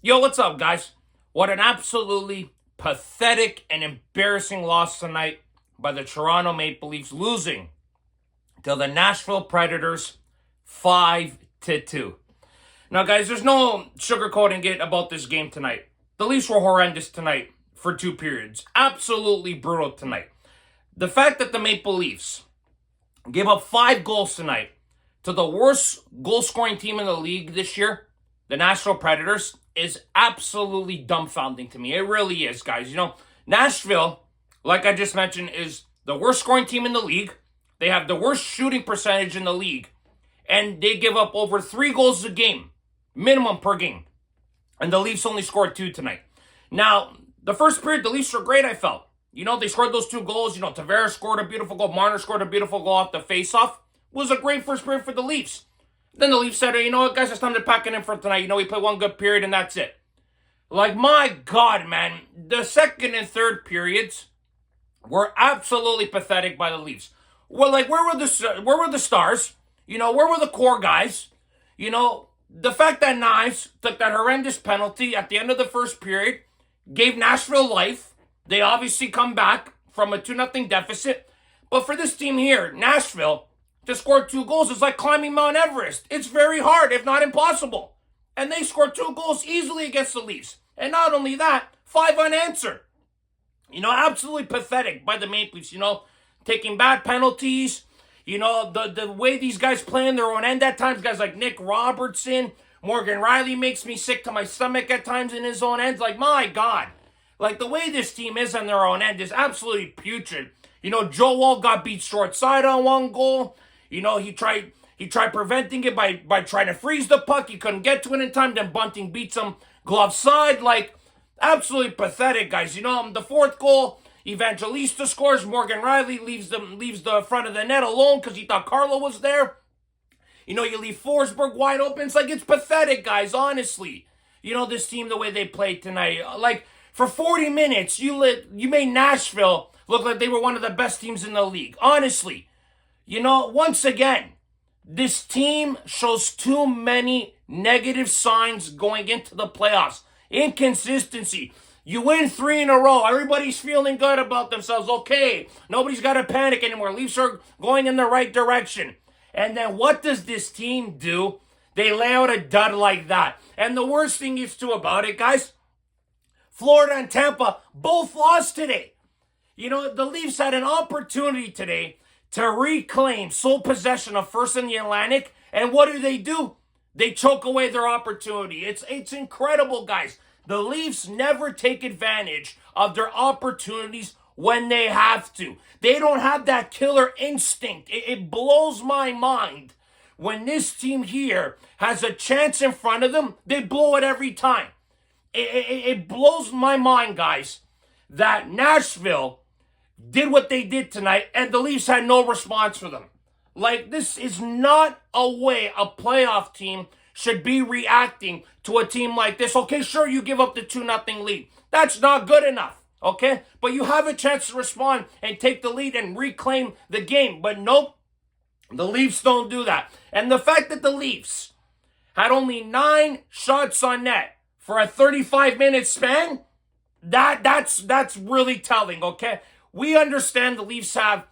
Yo, what's up, guys? What an absolutely pathetic and embarrassing loss tonight by the Toronto Maple Leafs, losing to the Nashville Predators 5-2. Now, guys, there's no sugarcoating it about this game tonight. The Leafs were horrendous tonight for two periods. Absolutely brutal tonight. The fact that the Maple Leafs gave up 5 goals tonight to the worst goal scoring team in the league this year, the Nashville Predators, is absolutely dumbfounding to me. It really is, guys. Nashville, like I just mentioned, is the worst scoring team in the league. They have the worst shooting percentage in the league. And they give up over 3 goals a game, minimum per game. And the Leafs only scored 2 tonight. Now, the first period, the Leafs were great, I felt. They scored those 2 goals. Tavares scored a beautiful goal. Marner scored a beautiful goal off the faceoff. It was a great first period for the Leafs. Then the Leafs said, you know what, guys, it's time to pack it in for tonight. We play one good period and that's it. Like, my God, man. The second and third periods were absolutely pathetic by the Leafs. Well, like, where were the stars? Where were the core guys? The fact that Knives took that horrendous penalty at the end of the first period gave Nashville life. They obviously come back from a 2-0 deficit. But for this team here, Nashville, to score 2 goals is like climbing Mount Everest. It's very hard, if not impossible. And they scored 2 goals easily against the Leafs. And not only that, 5 unanswered. Absolutely pathetic by the Maple Leafs, taking bad penalties. The way these guys play in their own end at times, guys like Nick Robertson, Morgan Riley makes me sick to my stomach at times in his own ends. Like, my God. Like, the way this team is on their own end is absolutely putrid. Joe Wall got beat short side on 1 goal. He tried preventing it by trying to freeze the puck. He couldn't get to it in time. Then Bunting beats him glove side. Like, absolutely pathetic, guys. The fourth goal, Evangelista scores. Morgan Riley leaves the front of the net alone because he thought Carlo was there. You leave Forsberg wide open. It's like, it's pathetic, guys, honestly. This team, the way they played tonight. Like, for 40 minutes, you made Nashville look like they were one of the best teams in the league. Honestly. Once again, this team shows too many negative signs going into the playoffs. Inconsistency. You win 3 in a row. Everybody's feeling good about themselves. Okay, nobody's got to panic anymore. Leafs are going in the right direction. And then what does this team do? They lay out a dud like that. And the worst thing is too about it, guys, Florida and Tampa both lost today. The Leafs had an opportunity today to reclaim sole possession of first in the Atlantic. And what do? They choke away their opportunity. It's incredible, guys. The Leafs never take advantage of their opportunities when they have to. They don't have that killer instinct. It blows my mind. When this team here has a chance in front of them, they blow it every time. It blows my mind, guys, that Nashville did what they did tonight, and the Leafs had no response for them. Like, this is not a way a playoff team should be reacting to a team like this. Okay, sure, you give up the 2-0 lead. That's not good enough, okay? But you have a chance to respond and take the lead and reclaim the game. But nope, the Leafs don't do that. And the fact that the Leafs had only 9 shots on net for a 35-minute span, that's really telling, okay? We understand the Leafs have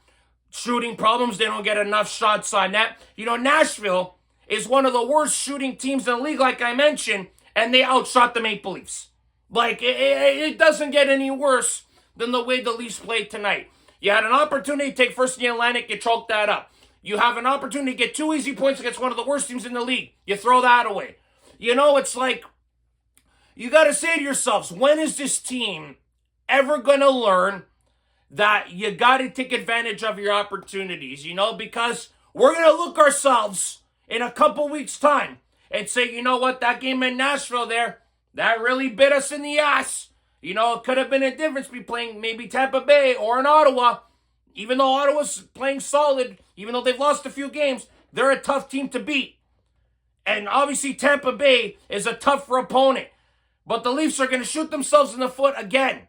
shooting problems. They don't get enough shots on net. Nashville is one of the worst shooting teams in the league, like I mentioned, and they outshot the Maple Leafs. Like, it doesn't get any worse than the way the Leafs played tonight. You had an opportunity to take first in the Atlantic, you choked that up. You have an opportunity to get 2 easy points against one of the worst teams in the league. You throw that away. It's like, you got to say to yourselves, when is this team ever going to learn that you got to take advantage of your opportunities, because we're going to look ourselves in a couple weeks' time and say, you know what, that game in Nashville there, that really bit us in the ass. It could have been a difference between playing maybe Tampa Bay or in Ottawa. Even though Ottawa's playing solid, even though they've lost a few games, they're a tough team to beat. And obviously Tampa Bay is a tougher opponent. But the Leafs are going to shoot themselves in the foot again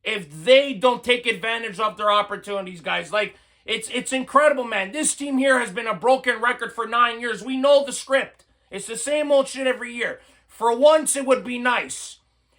if they don't take advantage of their opportunities, guys. Like, it's incredible, man. This team here has been a broken record for 9 years. We know the script. It's the same old shit every year. For once, it would be nice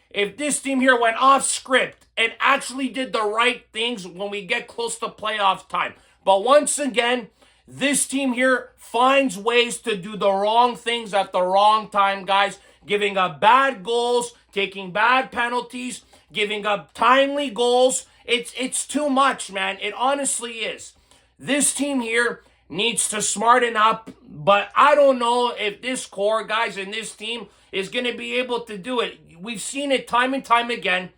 if this team here went off script and actually did the right things when we get close to playoff time. But once again, this team here finds ways to do the wrong things at the wrong time, guys. Giving up bad goals, taking bad penalties, giving up timely goals. It's too much, man. It honestly is. This team here needs to smarten up, but I don't know if this core, guys, and this team is going to be able to do it. We've seen it time and time again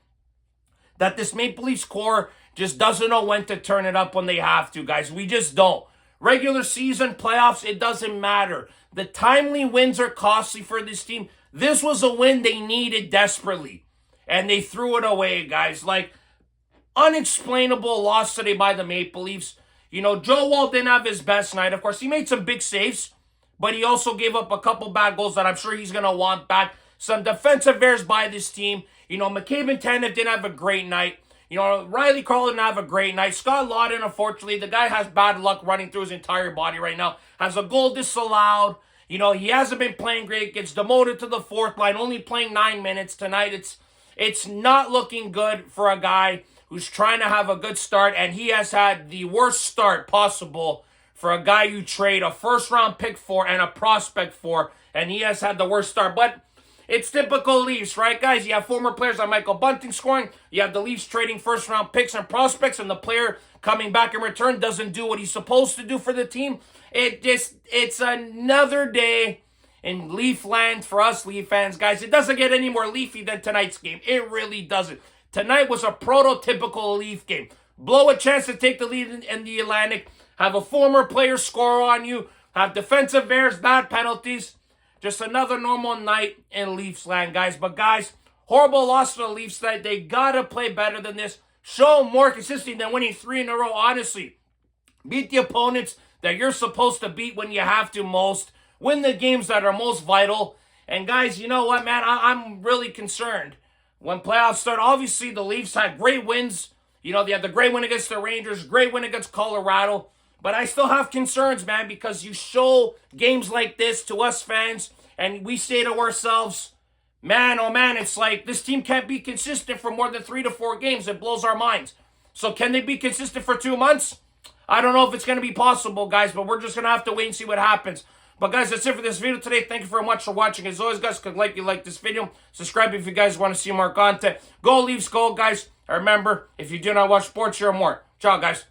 that this Maple Leafs core just doesn't know when to turn it up when they have to, guys. We just don't. Regular season, playoffs, it doesn't matter. The timely wins are costly for this team. This was a win they needed desperately, and they threw it away, guys. Like, unexplainable loss today by the Maple Leafs. You know, Joe Woll didn't have his best night. Of course, he made some big saves, but he also gave up a couple bad goals that I'm sure he's going to want back. Some defensive errors by this team. You know, McCabe and Tanev didn't have a great night. You know, Riley Carl didn't have a great night. Scott Laughton, unfortunately, the guy has bad luck running through his entire body right now. Has a goal disallowed. You know, he hasn't been playing great. Gets demoted to the fourth line, only playing 9 minutes tonight. It's not looking good for a guy who's trying to have a good start, and he has had the worst start possible for a guy you trade a first-round pick for and a prospect for, and he has had the worst start. But it's typical Leafs, right, guys? You have former players like Michael Bunting scoring. You have the Leafs trading first-round picks and prospects, and the player coming back in return doesn't do what he's supposed to do for the team. It's another day in Leaf land for us Leaf fans, guys. It doesn't get any more Leafy than tonight's game. It really doesn't. Tonight was a prototypical Leaf game. Blow a chance to take the lead in the Atlantic. Have a former player score on you. Have defensive errors, bad penalties. Just another normal night in Leafs land, guys. But, guys, horrible loss to the Leafs tonight. They got to play better than this. Show more consistency than winning 3 in a row, honestly. Beat the opponents that you're supposed to beat when you have to most. Win the games that are most vital. And, guys, you know what, man? I'm really concerned. When playoffs start, obviously the Leafs had great wins. You know, they had the great win against the Rangers, great win against Colorado. But I still have concerns, man, because you show games like this to us fans, and we say to ourselves, man, oh man, it's like this team can't be consistent for more than 3 to 4 games. It blows our minds. So can they be consistent for 2 months? I don't know if it's going to be possible, guys, but we're just going to have to wait and see what happens. But, guys, that's it for this video today. Thank you very much for watching. As always, guys, if you like this video. Subscribe if you guys want to see more content. Go Leafs, go, guys. And remember, if you do not watch sports, you're more. Ciao, guys.